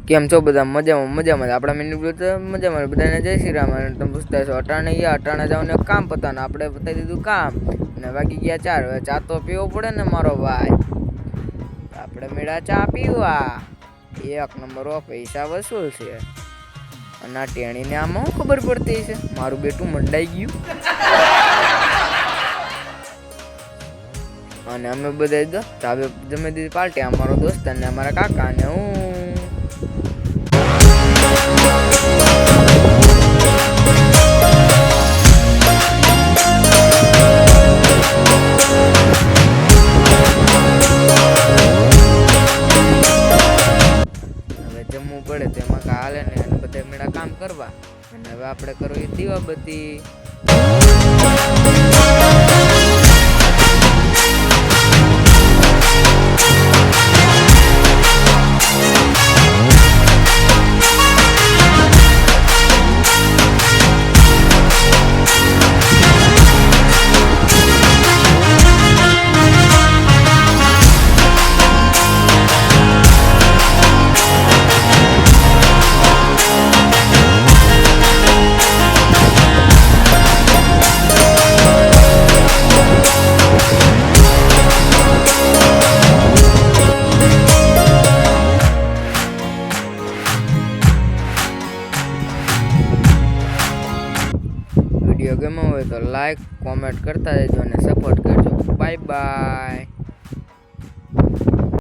કેમ છો બધા? મજામાં મજામાં. આપણા મિની બ્લોગ મજામાં. બધાને જય શ્રી રામ. અને તમે પૂછતા છો અટાણે જવાનું કામ પતાને આપણે પતાવી દીધું કામ અને વાગી ગયા 4. હવે ચા તો પીવો પડે ને મારો ભાઈ. આપણે મેળા ચા પીવા એક નંબર પૈસા વસૂલ છે. અને આ ટેણીને આમાં ખબર પડતી છે મારું બેટું મંડાઈ ગયું. અને અમે બધા ચાવે જમી દીધી પાર્ટી. અમારો દોસ્ત અને અમારા કાકા અને હું. હવે જમવું પડે તેમાં કા હાલે ને અને બધા મેળા કામ કરવા. અને હવે આપણે કરવી દીવાબત્તી. વિડીયો ગમ્યો હોય તો લાઈક કોમેન્ટ કરતા રહેજો અને સપોર્ટ કરજો. Bye bye.